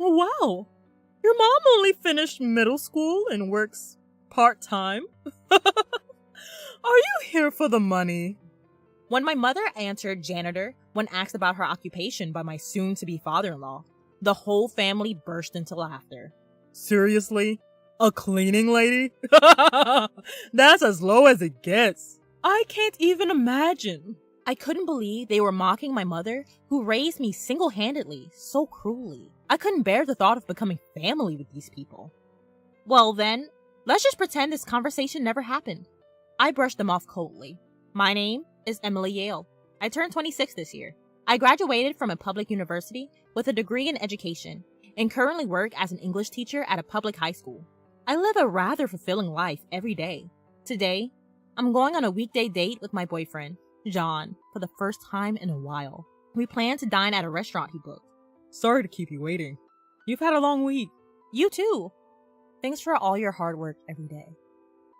Wow, your mom only finished middle school and works part-time? Are you here for the money? When my mother answered janitor when asked about her occupation by my soon-to-be father-in-law, the whole family burst into laughter. Seriously? A cleaning lady? That's as low as it gets. I can't even imagine. I couldn't believe they were mocking my mother, who raised me single-handedly, so cruelly. I couldn't bear the thought of becoming family with these people. Well then, let's just pretend this conversation never happened. I brushed them off coldly. My name is Emily Yale. I turned 26 this year. I graduated from a public university with a degree in education and currently work as an English teacher at a public high school. I live a rather fulfilling life every day. Today, I'm going on a weekday date with my boyfriend, John, for the first time in a while. We plan to dine at a restaurant he booked. Sorry to keep you waiting. You've had a long week. You too. Thanks for all your hard work every day.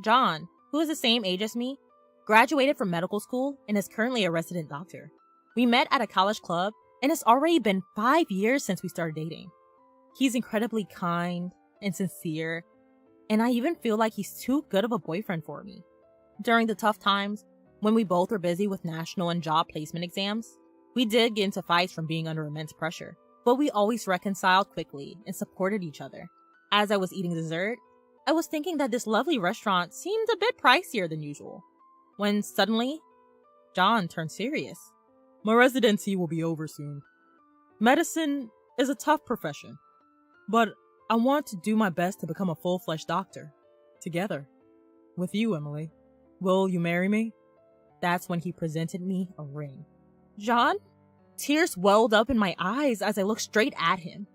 John, who is the same age as me, graduated from medical school and is currently a resident doctor. We met at a college club and it's already been 5 years since we started dating. He's incredibly kind and sincere, and I even feel like he's too good of a boyfriend for me. During the tough times, when we both were busy with national and job placement exams, we did get into fights from being under immense pressure, but we always reconciled quickly and supported each other. As I was eating dessert, I was thinking that this lovely restaurant seemed a bit pricier than usual, when suddenly, John turned serious. My residency will be over soon. Medicine is a tough profession, but I want to do my best to become a full-fledged doctor. Together. With you, Emily. Will you marry me? That's when he presented me a ring. John? Tears welled up in my eyes as I looked straight at him.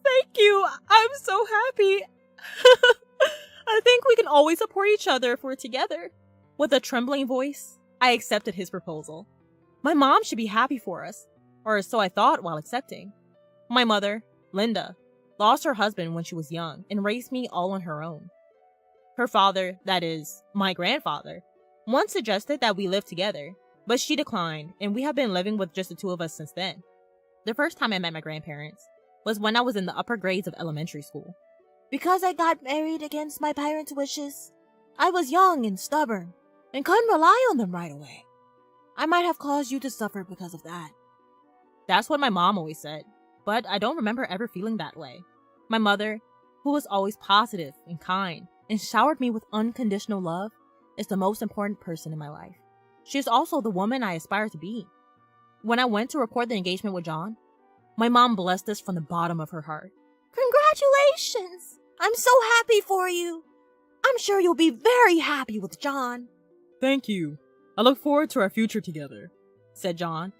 Thank you! I'm so happy! I think we can always support each other if we're together. With a trembling voice, I accepted his proposal. My mom should be happy for us, or so I thought while accepting. My mother, Linda, lost her husband when she was young and raised me all on her own. Her father, that is, my grandfather, once suggested that we live together, but she declined, and we have been living with just the two of us since then. The first time I met my grandparents was when I was in the upper grades of elementary school. Because I got married against my parents' wishes, I was young and stubborn, and couldn't rely on them right away. I might have caused you to suffer because of that. That's what my mom always said, but I don't remember ever feeling that way. My mother, who was always positive and kind, and showered me with unconditional love, is the most important person in my life. She is also the woman I aspire to be. When I went to record the engagement with John, my mom blessed us from the bottom of her heart. Congratulations! I'm so happy for you. I'm sure you'll be very happy with John. Thank you. I look forward to our future together, said John.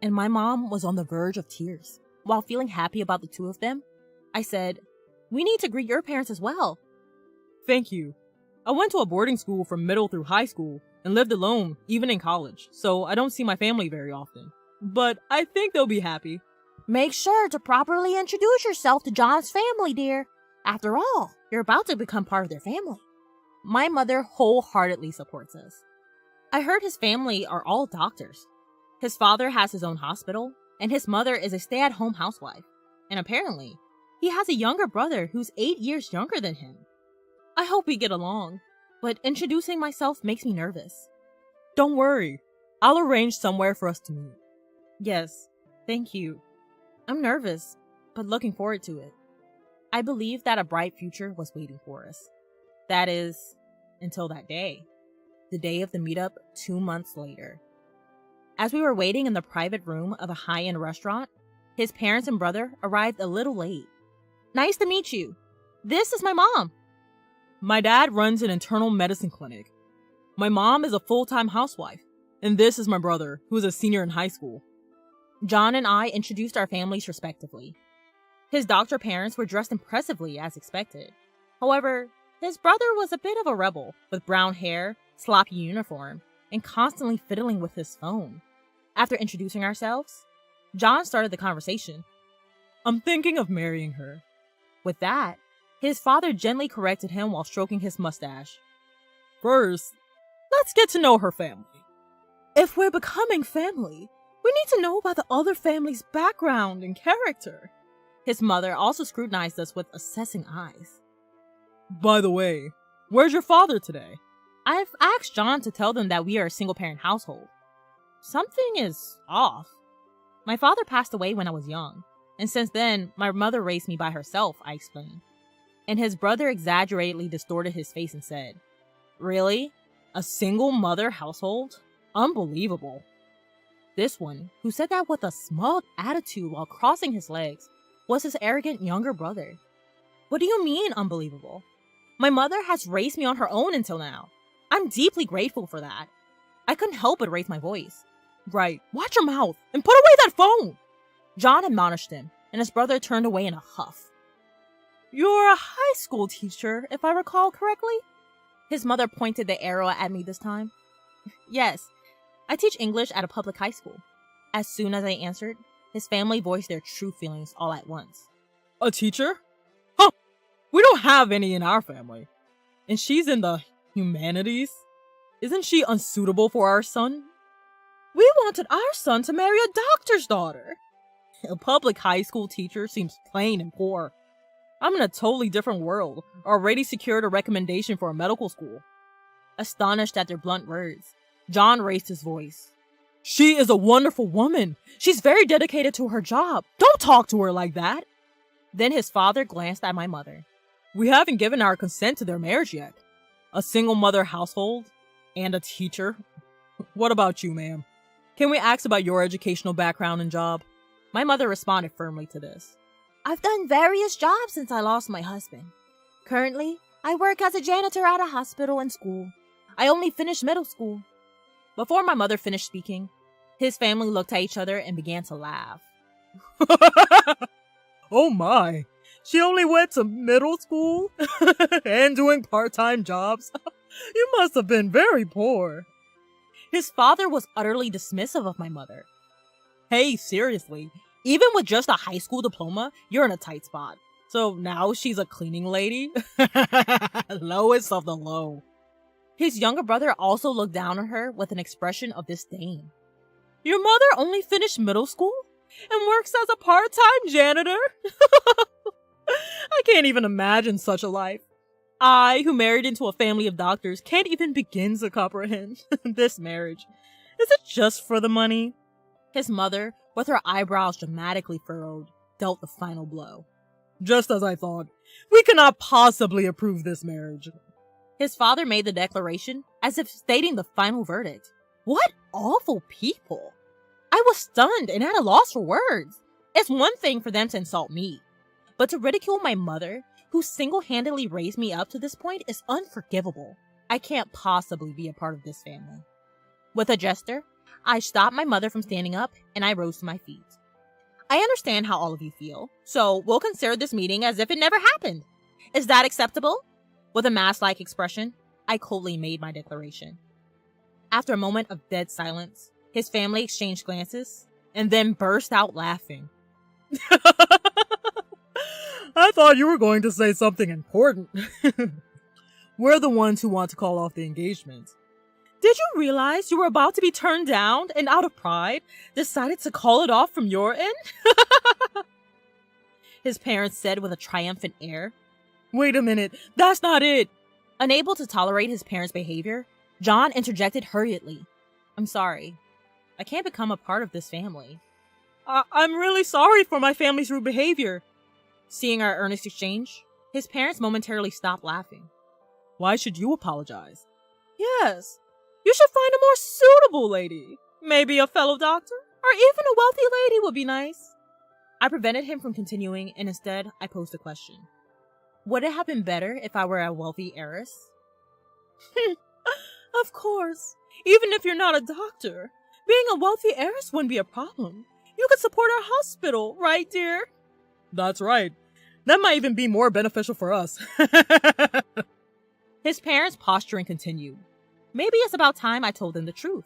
And my mom was on the verge of tears. While feeling happy about the two of them, I said, we need to greet your parents as well. Thank you. I went to a boarding school from middle through high school and lived alone, even in college, so I don't see my family very often. But I think they'll be happy. Make sure to properly introduce yourself to John's family, dear. After all, you're about to become part of their family. My mother wholeheartedly supports us. I heard his family are all doctors. His father has his own hospital, and his mother is a stay-at-home housewife. And apparently, he has a younger brother who's 8 years younger than him. I hope we get along, but introducing myself makes me nervous. Don't worry, I'll arrange somewhere for us to meet. Yes, thank you. I'm nervous, but looking forward to it. I believe that a bright future was waiting for us. That is, until that day. The day of the meetup 2 months later. As we were waiting in the private room of a high-end restaurant, his parents and brother arrived a little late. Nice to meet you. This is my mom. My dad runs an internal medicine clinic. My mom is a full-time housewife, and this is my brother, who is a senior in high school. John and I introduced our families respectively. His doctor parents were dressed impressively as expected. However, his brother was a bit of a rebel, with brown hair, sloppy uniform, and constantly fiddling with his phone. After introducing ourselves, John started the conversation. I'm thinking of marrying her. With that, his father gently corrected him while stroking his mustache. First, let's get to know her family. If we're becoming family, we need to know about the other family's background and character. His mother also scrutinized us with assessing eyes. By the way, where's your father today? I've asked John to tell them that we are a single-parent household. Something is off. My father passed away when I was young, and since then, my mother raised me by herself, I explained. And his brother exaggeratedly distorted his face and said, "Really? A single-mother household? Unbelievable." This one, who said that with a smug attitude while crossing his legs, was his arrogant younger brother. What do you mean, unbelievable? My mother has raised me on her own until now. I'm deeply grateful for that. I couldn't help but raise my voice. Right, watch your mouth and put away that phone! John admonished him, and his brother turned away in a huff. You're a high school teacher, if I recall correctly? His mother pointed the arrow at me this time. Yes, I teach English at a public high school. As soon as I answered, his family voiced their true feelings all at once. A teacher? Huh! We don't have any in our family. And she's in the humanities? Isn't she unsuitable for our son? We wanted our son to marry a doctor's daughter. A public high school teacher seems plain and poor. I'm in a totally different world, already secured a recommendation for a medical school. Astonished at their blunt words, John raised his voice. She is a wonderful woman. She's very dedicated to her job. Don't talk to her like that. Then his father glanced at my mother. We haven't given our consent to their marriage yet. A single mother household and a teacher. What about you, ma'am? Can we ask about your educational background and job? My mother responded firmly to this. I've done various jobs since I lost my husband. Currently, I work as a janitor at a hospital and school. I only finished middle school. Before my mother finished speaking, his family looked at each other and began to laugh. Oh my, she only went to middle school and doing part-time jobs? You must have been very poor. His father was utterly dismissive of my mother. Hey, seriously, even with just a high school diploma, you're in a tight spot. So now she's a cleaning lady? Lowest of the low. His younger brother also looked down on her with an expression of disdain. Your mother only finished middle school and works as a part-time janitor? I can't even imagine such a life. I, who married into a family of doctors, can't even begin to comprehend this marriage. Is it just for the money? His mother, with her eyebrows dramatically furrowed, dealt the final blow. Just as I thought. We cannot possibly approve this marriage. His father made the declaration as if stating the final verdict. What awful people! I was stunned and at a loss for words. It's one thing for them to insult me, but to ridicule my mother, who single-handedly raised me up to this point, is unforgivable. I can't possibly be a part of this family. With a gesture, I stopped my mother from standing up and I rose to my feet. I understand how all of you feel, so we'll consider this meeting as if it never happened. Is that acceptable? With a mask-like expression, I coldly made my declaration. After a moment of dead silence, his family exchanged glances and then burst out laughing. I thought you were going to say something important. We're the ones who want to call off the engagement. Did you realize you were about to be turned down and out of pride, decided to call it off from your end? His parents said with a triumphant air. Wait a minute, that's not it. Unable to tolerate his parents' behavior, John interjected hurriedly. I'm sorry. I can't become a part of this family. I'm really sorry for my family's rude behavior. Seeing our earnest exchange, his parents momentarily stopped laughing. Why should you apologize? Yes, you should find a more suitable lady. Maybe a fellow doctor, or even a wealthy lady would be nice. I prevented him from continuing, and instead, I posed a question. Would it have been better if I were a wealthy heiress? Of course. Even if you're not a doctor, being a wealthy heiress wouldn't be a problem. You could support our hospital, right, dear? That's right. That might even be more beneficial for us. His parents' posturing continued. Maybe it's about time I told them the truth.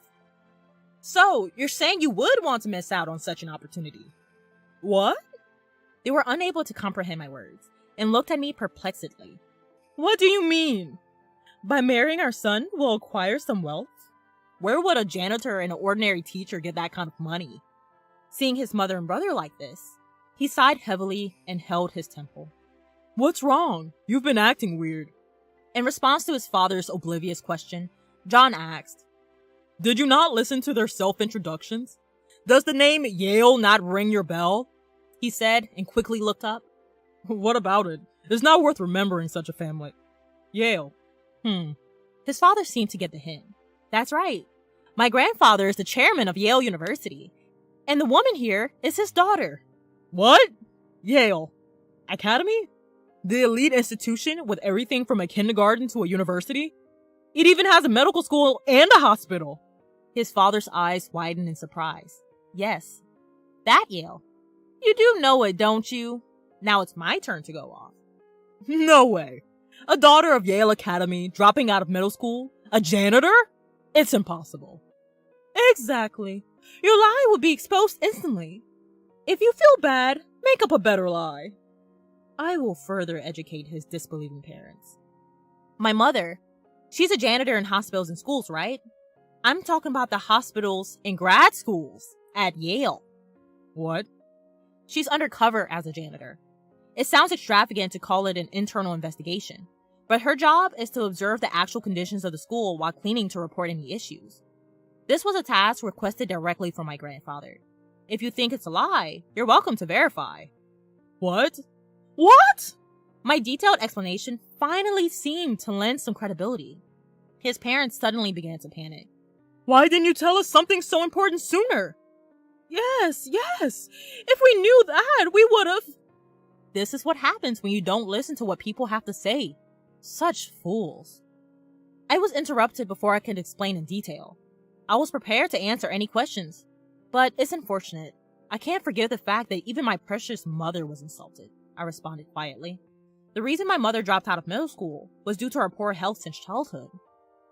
So, you're saying you would want to miss out on such an opportunity? What? They were unable to comprehend my words and looked at me perplexedly. What do you mean? By marrying our son, we'll acquire some wealth? Where would a janitor and an ordinary teacher get that kind of money? Seeing his mother and brother like this, He sighed heavily and held his temple. What's wrong? You've been acting weird. In response to his father's oblivious question, John asked, Did you not listen to their self-introductions? Does the name Yale not ring your bell? He said, and quickly looked up. What about it? It's not worth remembering such a family. Yale. His father seemed to get the hint. That's right. My grandfather is the chairman of Yale University, and the woman here is his daughter. What? Yale. Academy? The elite institution with everything from a kindergarten to a university? It even has a medical school and a hospital. His father's eyes widened in surprise. Yes, that Yale. You do know it, don't you? Now it's my turn to go off. No way. A daughter of Yale Academy dropping out of middle school? A janitor? It's impossible. Exactly. Your lie would be exposed instantly. If you feel bad, make up a better lie. I will further educate his disbelieving parents. My mother, she's a janitor in hospitals and schools, right? I'm talking about the hospitals and grad schools at Yale. What? She's undercover as a janitor. It sounds extravagant to call it an internal investigation, but her job is to observe the actual conditions of the school while cleaning to report any issues. This was a task requested directly from my grandfather. If you think it's a lie, you're welcome to verify. What? What? My detailed explanation finally seemed to lend some credibility. His parents suddenly began to panic. Why didn't you tell us something so important sooner? Yes. If we knew that, we would have. This is what happens when you don't listen to what people have to say. Such fools. I was interrupted before I could explain in detail. I was prepared to answer any questions, but it's unfortunate. I can't forgive the fact that even my precious mother was insulted, I responded quietly. The reason my mother dropped out of middle school was due to her poor health since childhood.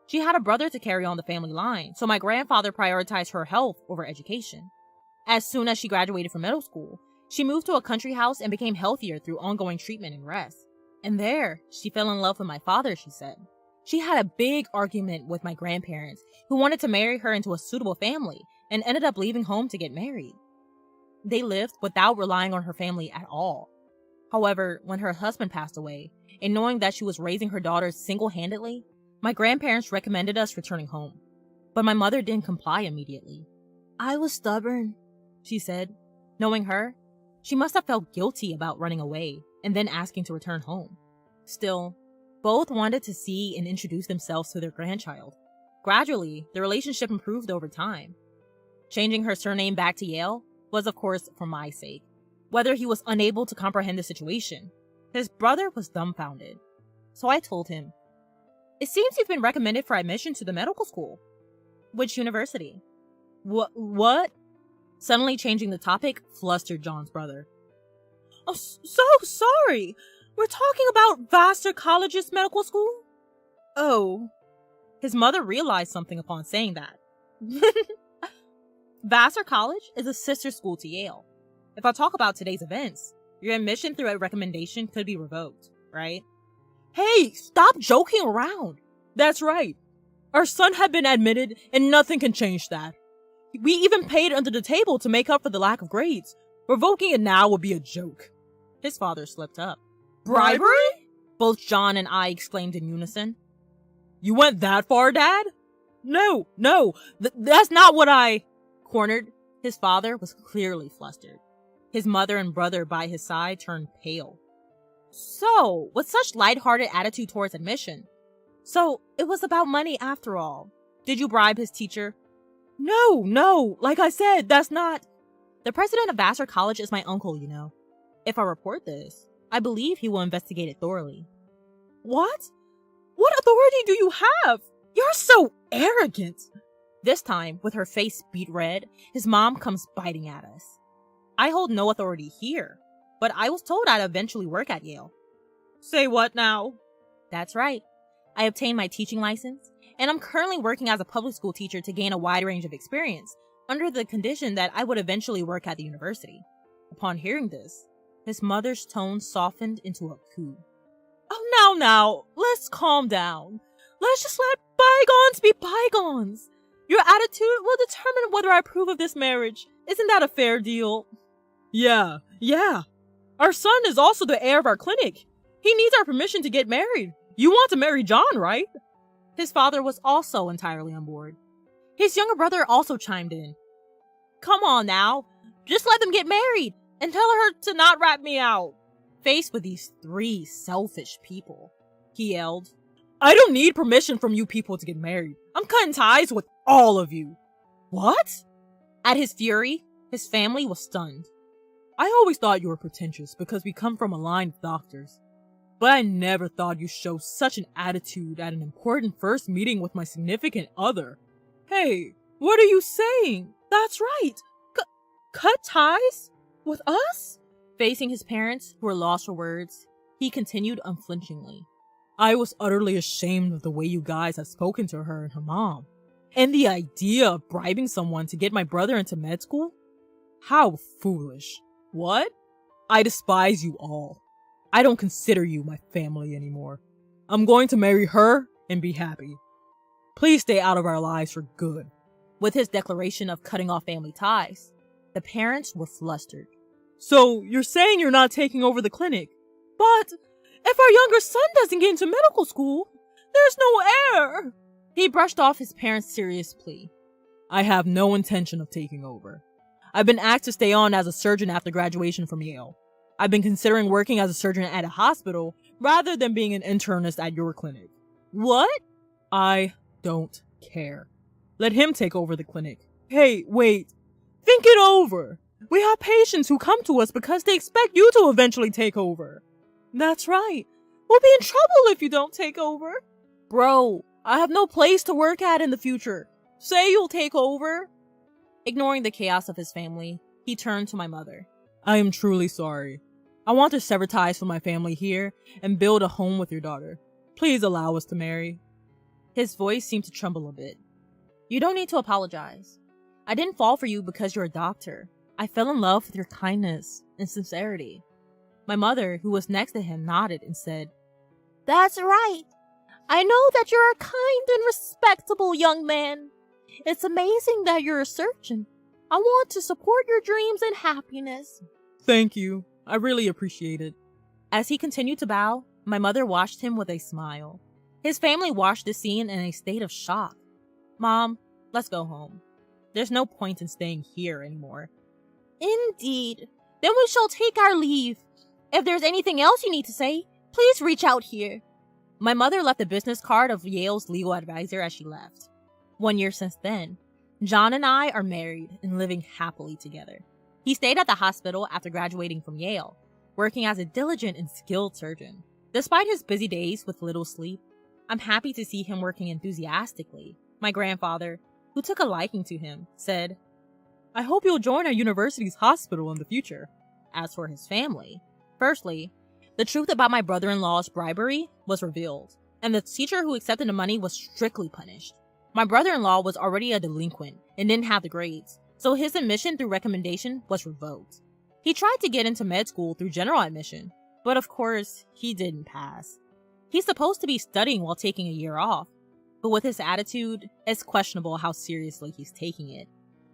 She had a brother to carry on the family line, so my grandfather prioritized her health over education. As soon as she graduated from middle school, she moved to a country house and became healthier through ongoing treatment and rest. And there, she fell in love with my father, she said. She had a big argument with my grandparents, who wanted to marry her into a suitable family, and ended up leaving home to get married. They lived without relying on her family at all. However, when her husband passed away, and knowing that she was raising her daughters single-handedly, my grandparents recommended us returning home. But my mother didn't comply immediately. I was stubborn, she said. Knowing her, she must have felt guilty about running away and then asking to return home. Still, both wanted to see and introduce themselves to their grandchild. Gradually, the relationship improved over time. Changing her surname back to Yale was, of course, for my sake. Whether he was unable to comprehend the situation, his brother was dumbfounded. So I told him, "It seems you've been recommended for admission to the medical school." "Which university?" What? Suddenly changing the topic flustered John's brother. "Oh, so sorry. We're talking about Vassar College's medical school?" "Oh." His mother realized something upon saying that. Vassar College is a sister school to Yale. If I talk about today's events, your admission through a recommendation could be revoked, right? Hey, stop joking around. That's right. Our son had been admitted and nothing can change that. We even paid under the table to make up for the lack of grades. Revoking it now would be a joke. His father slipped up. Bribery? Both John and I exclaimed in unison. You went that far, Dad? No, that's not what I... Cornered, his father was clearly flustered. His mother and brother by his side turned pale. So, with such lighthearted attitude towards admission. So, it was about money after all. Did you bribe his teacher? No, like I said, that's not... The president of Vassar College is my uncle, you know. If I report this, I believe he will investigate it thoroughly. What? What authority do you have? You're so arrogant. This time, with her face beet red, his mom comes biting at us. I hold no authority here, but I was told I'd eventually work at Yale. Say what now? That's right. I obtained my teaching license, and I'm currently working as a public school teacher to gain a wide range of experience, under the condition that I would eventually work at the university. Upon hearing this, his mother's tone softened into a coo. Oh, now, let's calm down. Let's just let bygones be bygones. Your attitude will determine whether I approve of this marriage. Isn't that a fair deal? Yeah, Yeah. Our son is also the heir of our clinic. He needs our permission to get married. You want to marry John, right? His father was also entirely on board. His younger brother also chimed in. Come on now, just let them get married and tell her to not rat me out. Faced with these three selfish people, he yelled, I don't need permission from you people to get married. I'm cutting ties with all of you. What? At his fury, his family was stunned. I always thought you were pretentious because we come from a line of doctors. But I never thought you'd show such an attitude at an important first meeting with my significant other. Hey, what are you saying? That's right. Cut ties? With us? Facing his parents, who were lost for words, he continued unflinchingly. I was utterly ashamed of the way you guys have spoken to her and her mom. And the idea of bribing someone to get my brother into med school? How foolish. What? I despise you all. I don't consider you my family anymore. I'm going to marry her and be happy. Please stay out of our lives for good. With his declaration of cutting off family ties, the parents were flustered. So, you're saying you're not taking over the clinic? But if our younger son doesn't get into medical school, there's no heir. He brushed off his parents' serious plea. I have no intention of taking over. I've been asked to stay on as a surgeon after graduation from Yale. I've been considering working as a surgeon at a hospital rather than being an internist at your clinic. What? I don't care. Let him take over the clinic. Hey, wait. Think it over. We have patients who come to us because they expect you to eventually take over. That's right. We'll be in trouble if you don't take over. Bro, I have no place to work at in the future. Say you'll take over. Ignoring the chaos of his family, he turned to my mother. I am truly sorry. I want to sever ties from my family here and build a home with your daughter. Please allow us to marry. His voice seemed to tremble a bit. You don't need to apologize. I didn't fall for you because you're a doctor. I fell in love with your kindness and sincerity. My mother, who was next to him, nodded and said, That's right. I know that you're a kind and respectable young man. It's amazing that you're a surgeon. I want to support your dreams and happiness. Thank you. I really appreciate it. As he continued to bow, my mother watched him with a smile. His family watched the scene in a state of shock. Mom, let's go home. There's no point in staying here anymore. Indeed. Then we shall take our leave. If there's anything else you need to say, please reach out here. My mother left a business card of Yale's legal advisor as she left. 1 year since then, John and I are married and living happily together. He stayed at the hospital after graduating from Yale, working as a diligent and skilled surgeon. Despite his busy days with little sleep, I'm happy to see him working enthusiastically. My grandfather, who took a liking to him, said, I hope you'll join our university's hospital in the future. As for his family, firstly, the truth about my brother-in-law's bribery was revealed, and the teacher who accepted the money was strictly punished. My brother-in-law was already a delinquent and didn't have the grades, so his admission through recommendation was revoked. He tried to get into med school through general admission, but of course, he didn't pass. He's supposed to be studying while taking a year off, but with his attitude, it's questionable how seriously he's taking it.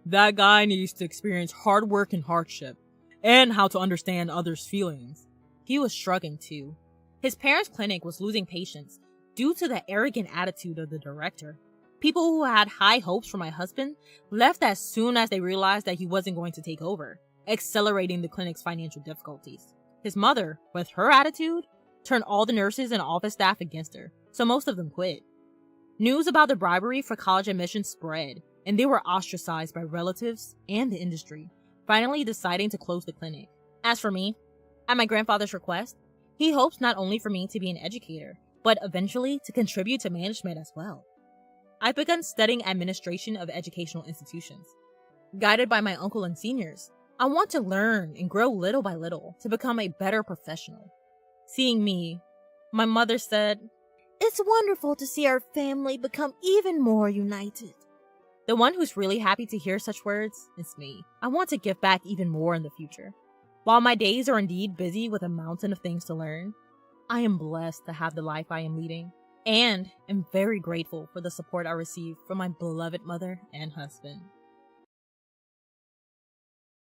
That guy needs to experience hard work and hardship, and how to understand others' feelings. He was shrugging too. His parents' clinic was losing patients due to the arrogant attitude of the director. People who had high hopes for my husband left as soon as they realized that he wasn't going to take over, accelerating the clinic's financial difficulties. His mother, with her attitude, turned all the nurses and office staff against her, so most of them quit. News about the bribery for college admissions spread, and they were ostracized by relatives and the industry, finally deciding to close the clinic. As for me, at my grandfather's request, he hopes not only for me to be an educator, but eventually to contribute to management as well. I've begun studying administration of educational institutions. Guided by my uncle and seniors, I want to learn and grow little by little to become a better professional. Seeing me, my mother said, It's wonderful to see our family become even more united. The one who's really happy to hear such words is me. I want to give back even more in the future. While my days are indeed busy with a mountain of things to learn, I am blessed to have the life I am leading, and am very grateful for the support I receive from my beloved mother and husband.